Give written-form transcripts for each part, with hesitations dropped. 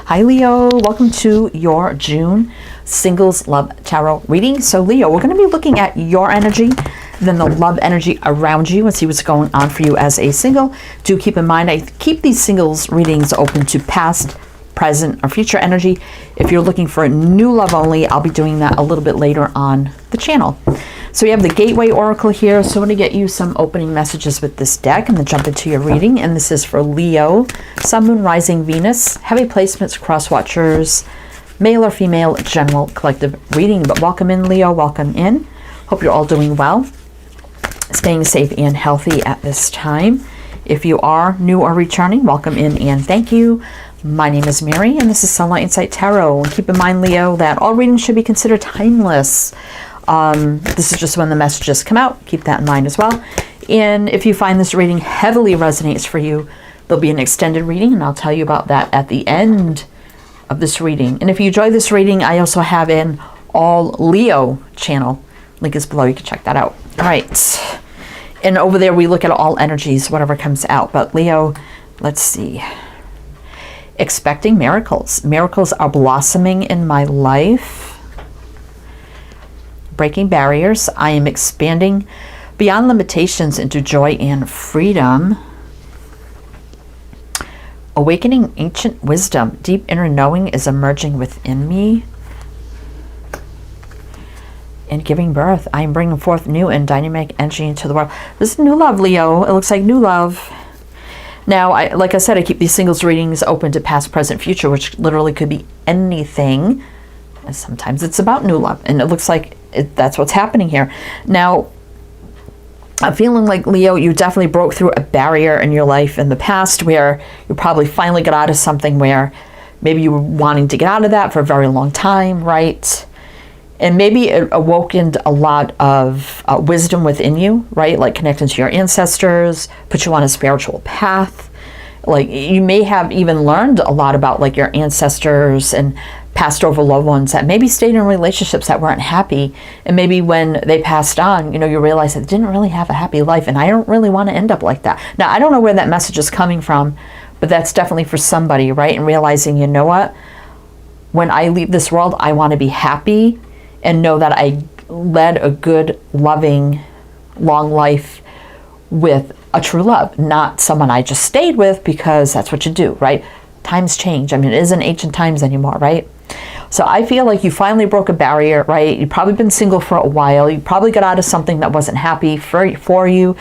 Hi Leo, welcome to your June Singles Love Tarot reading. So Leo, we're going to be looking at your energy, then the love energy around you, and see what's going on for you as a single. Do keep in mind, I keep these singles readings open to past, present, or future energy. If you're looking for a new love only, I'll be doing that a little bit later on the channel. So we have the Gateway Oracle here. So I'm going to get you some opening messages with this deck and then jump into your reading. And this is for Leo, Sun, Moon, Rising, Venus, heavy placements, cross watchers, male or female, general collective reading. But welcome in, Leo. Welcome in. Hope you're all doing well, staying safe and healthy at this time. If you are new or returning, welcome in and thank you. My name is Mary, and this is Sunlight Insight Tarot. And keep in mind, Leo, that all readings should be considered timeless. This is just when the messages come out. Keep that in mind as well. And if you find this reading heavily resonates for you, there'll be an extended reading, and I'll tell you about that at the end of this reading. And if you enjoy this reading, I also have an All Leo channel. Link is below. You can check that out. All right. And over there, we look at all energies, whatever comes out. But Leo, let's see. Expecting miracles. Miracles are blossoming in my life. Breaking barriers. I am expanding beyond limitations into joy and freedom. Awakening ancient wisdom. Deep inner knowing is emerging within me. And giving birth. I am bringing forth new and dynamic energy into the world. This is new love, Leo. It looks like new love. Now, like I said, I keep these singles readings open to past, present, future, which literally could be anything. And sometimes it's about new love, and it looks like that's what's happening here. Now, I'm feeling like, Leo, you definitely broke through a barrier in your life in the past where you probably finally got out of something where maybe you were wanting to get out of that for a very long time, right? And maybe it awokened a lot of wisdom within you, right? Like connecting to your ancestors, put you on a spiritual path. Like you may have even learned a lot about like your ancestors and passed over loved ones that maybe stayed in relationships that weren't happy. And maybe when they passed on, you know, you realize that they didn't really have a happy life. And I don't really want to end up like that. Now, I don't know where that message is coming from, but that's definitely for somebody, right? And realizing, you know what? When I leave this world, I want to be happy and know that I led a good, loving, long life with a true love, not someone I just stayed with because that's what you do, right? Times change. I mean, it isn't ancient times anymore, right? So I feel like you finally broke a barrier, right? You've probably been single for a while. You probably got out of something that wasn't happy for you.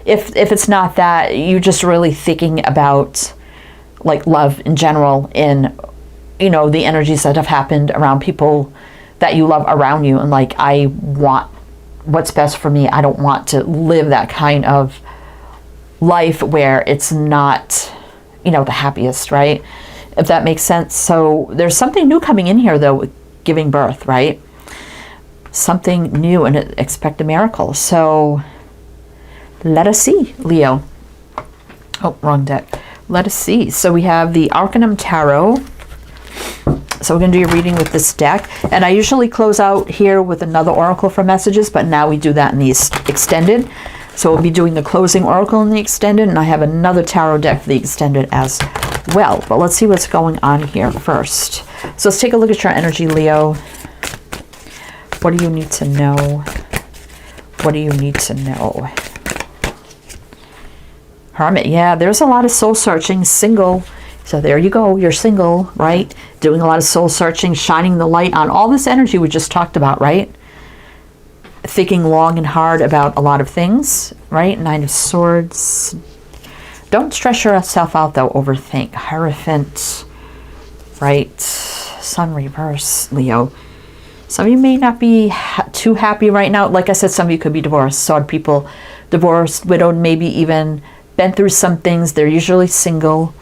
If it's not that, you're just really thinking about like love in general and, you know, the energies that have happened around people that you love around you. And like, I want what's best for me. I don't want to live that kind of life where it's not, you know, the happiest, right? If that makes sense. So there's something new coming in here though, with giving birth, right? Something new, and expect a miracle. So let us see, Leo. Oh, wrong deck. Let us see. So we have the Arcanum Tarot. So we're going to do a reading with this deck. And I usually close out here with another oracle for messages, but now we do that in the extended. So we'll be doing the closing oracle in the extended, and I have another tarot deck for the extended as well. But let's see what's going on here first. So let's take a look at your energy, Leo. What do you need to know? What do you need to know? Hermit, yeah, there's a lot of soul searching, single. So there you go, you're single, right? Doing a lot of soul searching, shining the light on all this energy we just talked about, right? Thinking long and hard about a lot of things, right? Nine of Swords. Don't stress yourself out though, overthink. Hierophant, right? Sun reverse, Leo. Some of you may not be too happy right now. Like I said, some of you could be divorced. Sword people, divorced, widowed, maybe even been through some things. They're usually single.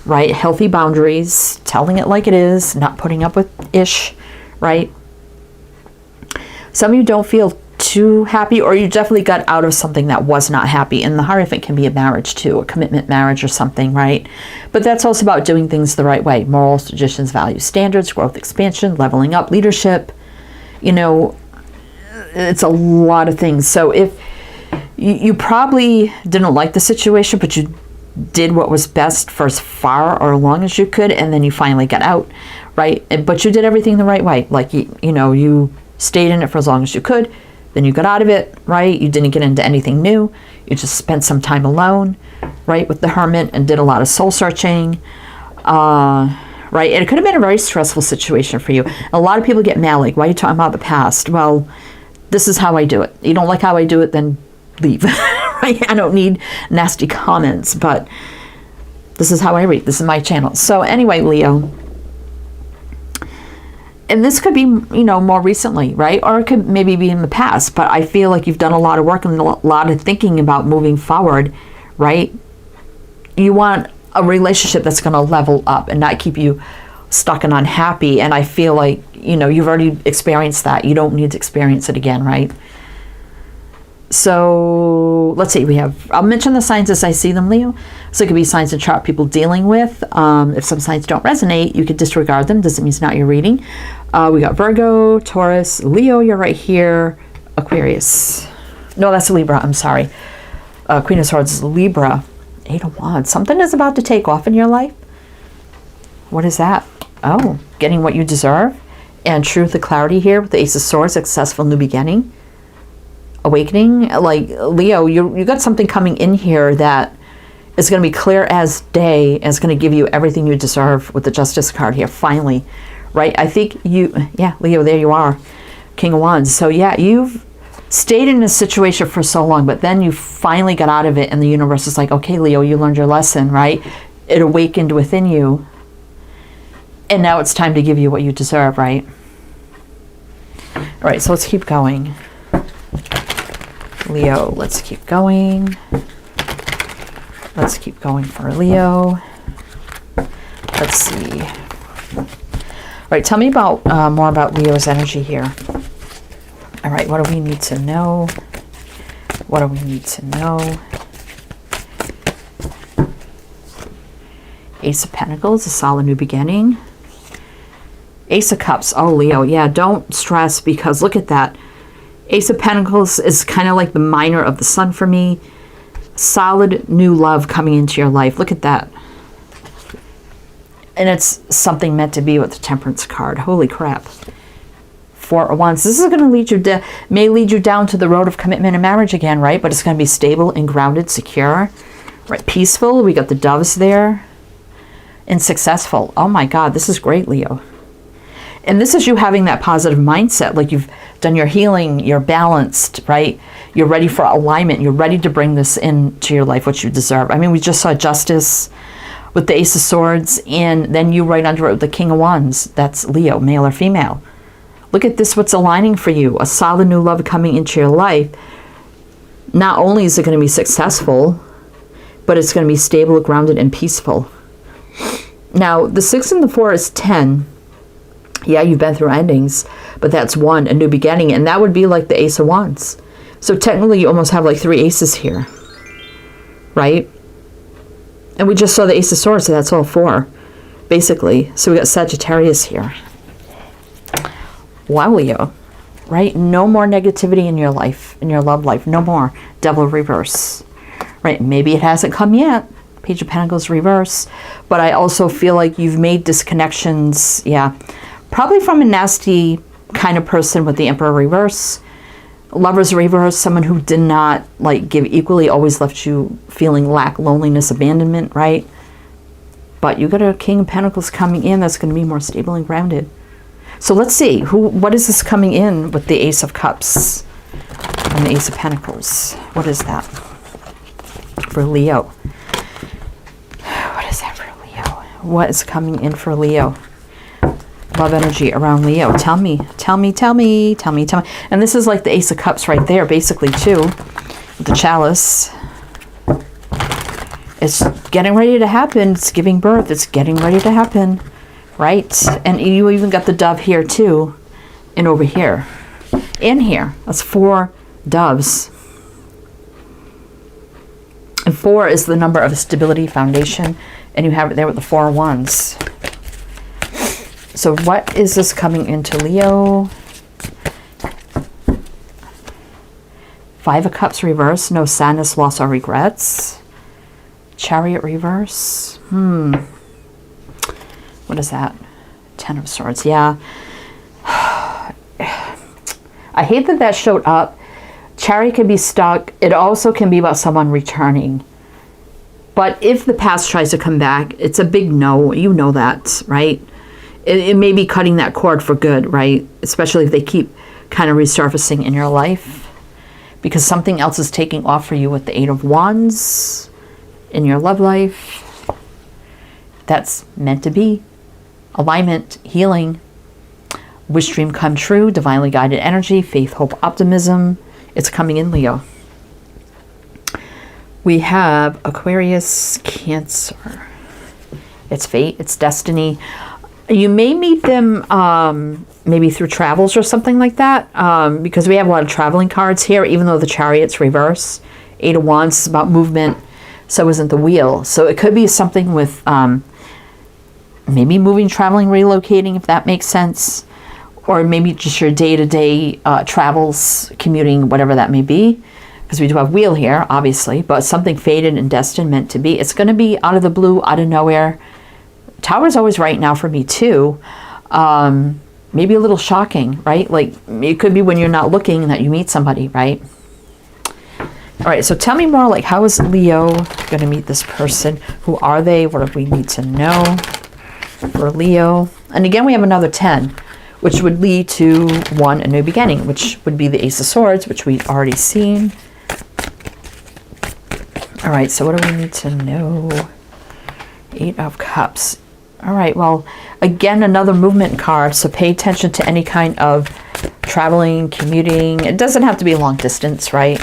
Right? Healthy boundaries, telling it like it is, not putting up with ish, right? Some of you don't feel too happy, or you definitely got out of something that was not happy. And the Hierophant can be a marriage too, a commitment marriage or something, right? But that's also about doing things the right way. Morals, traditions, values, standards, growth, expansion, leveling up, leadership. You know, it's a lot of things. So if you probably didn't like the situation, but you did what was best for as far or long as you could, and then you finally got out, right? But you did everything the right way. Like, you know, you stayed in it for as long as you could, then you got out of it, right? You didn't get into anything new. You just spent some time alone, right, with the Hermit, and did a lot of soul searching, right? And it could have been a very stressful situation for you. A lot of people get mad, like, why are you talking about the past? Well, this is how I do it. You don't like how I do it, then leave. Right? I don't need nasty comments, but this is how I read. This is my channel. So anyway, Leo, and this could be, you know, more recently, right? Or it could maybe be in the past, but I feel like you've done a lot of work and a lot of thinking about moving forward, right? You want a relationship that's going to level up and not keep you stuck and unhappy. And I feel like, you know, you've already experienced that. You don't need to experience it again, right? So let's see, I'll mention the signs as I see them, Leo. So it could be signs and chart people dealing with. If some signs don't resonate, you could disregard them. Doesn't mean it's not your reading. We got Virgo, Taurus, Leo, you're right here. Aquarius. No, that's Libra, I'm sorry. Queen of Swords is Libra. 8 of Wands. Something is about to take off in your life. What is that? Oh, getting what you deserve. And truth, the clarity here with the Ace of Swords, successful new beginning. Awakening. Like, Leo, you got something coming in here that is going to be clear as day, and it's going to give you everything you deserve with the Justice card here, finally, right? I think yeah, Leo, there you are, King of Wands. So yeah, you've stayed in a situation for so long, but then you finally got out of it, and the universe is like, okay, Leo, you learned your lesson, right? It awakened within you, and now it's time to give you what you deserve, right? All right, so let's keep going. Leo, let's keep going. Let's keep going for Leo. Let's see. All right, tell me about more about Leo's energy here. All right, what do we need to know? What do we need to know? Ace of Pentacles, a solid new beginning. Ace of Cups, oh, Leo, yeah, don't stress, because look at that. Ace of Pentacles is kind of like the minor of the sun for me. Solid new love coming into your life. Look at that. And it's something meant to be with the Temperance card. Holy crap. 4 of Wands. This is going to lead you may lead you down to the road of commitment and marriage again, right? But it's going to be stable and grounded, secure, right? Peaceful. We got the doves there. And successful. Oh my God, this is great, Leo. And this is you having that positive mindset, like you've done your healing, you're balanced, right? You're ready for alignment. You're ready to bring this into your life, what you deserve. I mean, we just saw Justice with the Ace of Swords, and then you right under it with the King of Wands. That's Leo, male or female. Look at this, what's aligning for you. A solid new love coming into your life. Not only is it going to be successful, but it's going to be stable, grounded, and peaceful. Now, the 6 and the 4 is 10. Yeah, you've been through endings, but that's 1, a new beginning, and that would be like the Ace of Wands. So technically, you almost have like 3 aces here, right? And we just saw the Ace of Swords, so that's all 4, basically. So we got Sagittarius here. Wow, Leo, right? No more negativity in your life, in your love life. No more. Devil reverse, right? Maybe it hasn't come yet. Page of Pentacles reverse. But I also feel like you've made disconnections, yeah, probably from a nasty kind of person with the Emperor reverse. Lovers reverse, someone who did not like give equally, always left you feeling lack, loneliness, abandonment, right? But you got a King of Pentacles coming in that's going to be more stable and grounded. So let's see, what is this coming in with the Ace of Cups and the Ace of Pentacles? What is that for Leo? What is that for Leo? What is coming in for Leo? Love energy around Leo. Tell me. And this is like the Ace of Cups right there, basically, too. With the Chalice. It's getting ready to happen. It's giving birth. It's getting ready to happen. Right? And you even got the dove here, too. And over here. And here. That's 4 doves. And 4 is the number of stability, foundation. And you have it there with the 4 of Wands. So what is this coming into Leo? 5 of Cups reverse. No sadness, loss, or regrets. Chariot reverse. What is that? 10 of Swords. Yeah. I hate that that showed up. Chariot can be stuck. It also can be about someone returning. But if the past tries to come back, it's a big no. You know that, right? It may be cutting that cord for good, right? Especially if they keep kind of resurfacing in your life. Because something else is taking off for you with the 8 of Wands in your love life. That's meant to be. Alignment, healing, wish dream come true, divinely guided energy, faith, hope, optimism. It's coming in, Leo. We have Aquarius, Cancer. It's fate, it's destiny. You may meet them maybe through travels or something like that, because we have a lot of traveling cards here, even though the Chariot's reverse. 8 of Wands is about movement, so isn't the Wheel. So it could be something with maybe moving, traveling, relocating, if that makes sense. Or maybe just your day-to-day travels, commuting, whatever that may be. Because we do have Wheel here, obviously, but something fated and destined, meant to be. It's going to be out of the blue, out of nowhere. Tower's always right now for me, too. Maybe a little shocking, right? Like, it could be when you're not looking that you meet somebody, right? All right, so tell me more, like, how is Leo going to meet this person? Who are they? What do we need to know for Leo? And again, we have another 10. Which would lead to 1, a new beginning, which would be the Ace of Swords, which we've already seen. All right, so what do we need to know? 8 of Cups. All right, well, again, another movement card, so pay attention to any kind of traveling, commuting. It doesn't have to be long distance, right?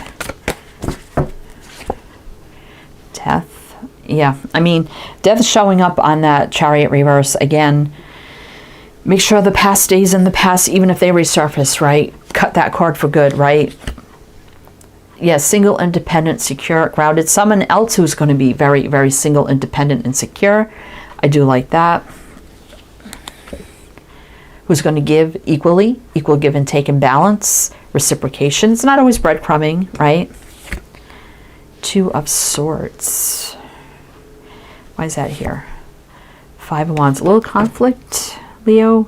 Death. Yeah, I mean, death is showing up on that Chariot reverse again. Make sure the past stays in the past, even if they resurface, right? Cut that cord for good, right? Yeah, single, independent, secure, grounded. Someone else who's going to be very, very single, independent, and secure. I do like that. Who's going to give equally, equal give and take and balance, reciprocation. It's not always breadcrumbing, right? 2 of Swords. Why is that here? 5 of Wands. A little conflict, Leo.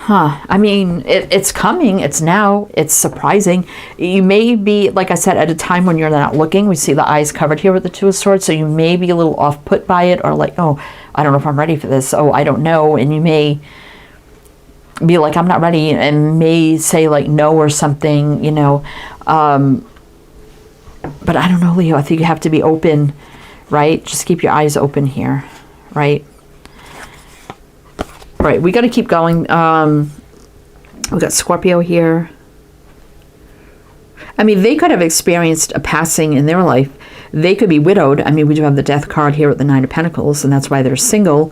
I mean, it's coming. It's now. It's surprising. You may be, like I said, at a time when you're not looking. We see the eyes covered here with the 2 of Swords. So you may be a little off put by it, or like, oh, I don't know if I'm ready for this. Oh, I don't know. And you may be like, I'm not ready, and may say like no or something, you know. But I don't know, Leo. I think you have to be open, right? Just keep your eyes open here, right? Right, we got to keep going. We got Scorpio here. I mean, they could have experienced a passing in their life. They could be widowed. I mean, we do have the Death card here with the 9 of Pentacles, and that's why they're single.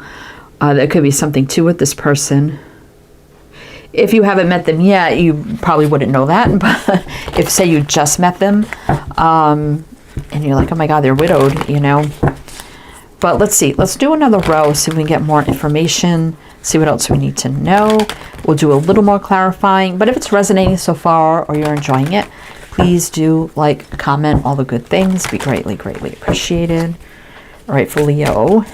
There could be something too with this person. If you haven't met them yet, you probably wouldn't know that. But if, say, you just met them, and you're like, oh my God, they're widowed, you know. But let's see. Let's do another row so we can get more information. See what else we need to know. We'll do a little more clarifying. But if it's resonating so far or you're enjoying it, please do like, comment, all the good things. Be greatly, greatly appreciated. All right, for Leo.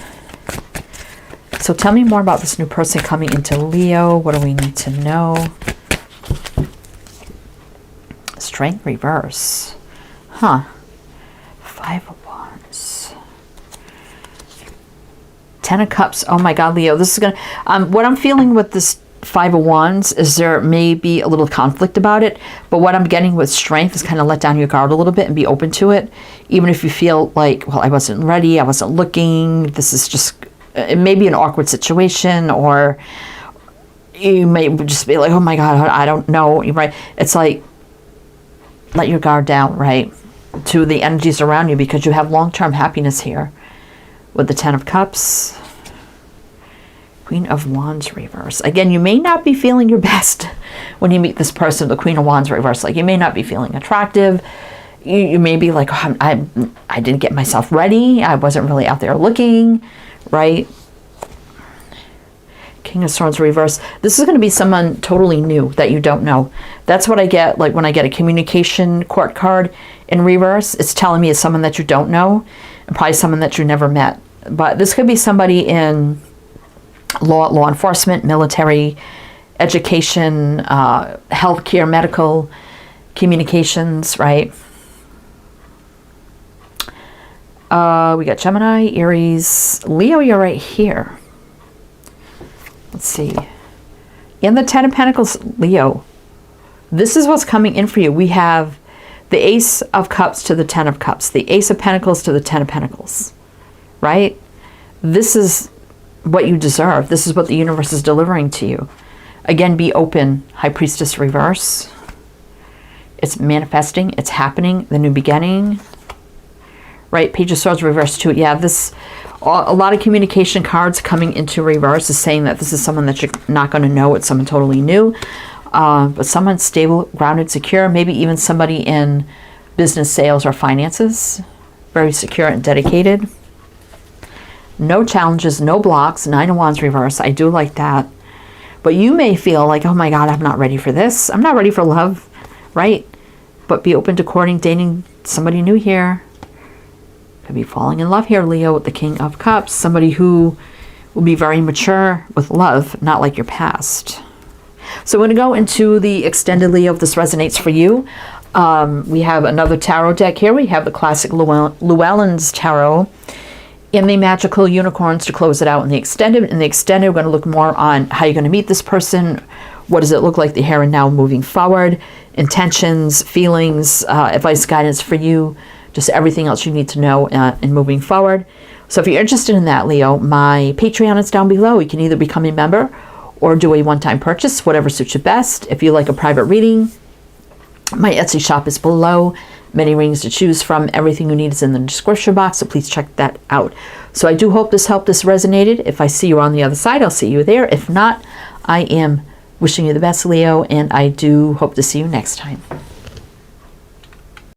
So tell me more about this new person coming into Leo. What do we need to know? Strength reverse. 5 of Wands. 10 of Cups. Oh my God, Leo, this is gonna what I'm feeling with this 5 of Wands is there may be a little conflict about it, but what I'm getting with Strength is kind of let down your guard a little bit and be open to it, even if you feel like, well, I wasn't ready, I wasn't looking, this is just, it may be an awkward situation, or you may just be like, oh my God, I don't know, right? It's like, let your guard down, right, to the energies around you, because you have long-term happiness here with the 10 of Cups. Queen of Wands reverse. Again, you may not be feeling your best when you meet this person, the Queen of Wands reverse. Like, you may not be feeling attractive. You may be like, oh, I didn't get myself ready. I wasn't really out there looking, right? King of Swords reverse. This is going to be someone totally new that you don't know. That's what I get, like when I get a communication court card in reverse. It's telling me it's someone that you don't know. and probably someone that you never met. But this could be somebody in law enforcement, military, education, healthcare, medical, communications, right? We got Gemini, Aries, Leo, you're right here. Let's see. In the Ten of Pentacles, Leo, this is what's coming in for you. We have the Ace of Cups to the Ten of Cups, the Ace of Pentacles to the Ten of Pentacles, right? This is what you deserve. This is what the universe is delivering to you. Again, be open. High Priestess reverse. It's manifesting. It's happening. The new beginning. Right? Page of Swords reverse too. Yeah, this, a lot of communication cards coming into reverse is saying that this is someone that you're not going to know. It's someone totally new. But someone stable, grounded, secure. Maybe even somebody in business, sales, or finances. Very secure and dedicated. No challenges, no blocks. Nine of Wands reverse. I do like that. But you may feel like, oh my God, I'm not ready for this. I'm not ready for love, right? But be open to courting, dating somebody new here. Could be falling in love here, Leo, with the King of Cups. Somebody who will be very mature with love, not like your past. So we're going to go into the extended Leo if this resonates for you. We have another tarot deck here. We have the classic Llewellyn's Tarot and the Magical Unicorns to close it out. In the extended, we're going to look more on how you're going to meet this person. What does it look like the here and now moving forward? Intentions, feelings, advice, guidance for you. Just everything else you need to know in moving forward. So if you're interested in that, Leo, my Patreon is down below. You can either become a member or do a one-time purchase, whatever suits you best. If you like a private reading, my Etsy shop is below. Many readings to choose from. Everything you need is in the description box, so please check that out. So I do hope this helped, this resonated. If I see you on the other side, I'll see you there. If not, I am wishing you the best, Leo, and I do hope to see you next time.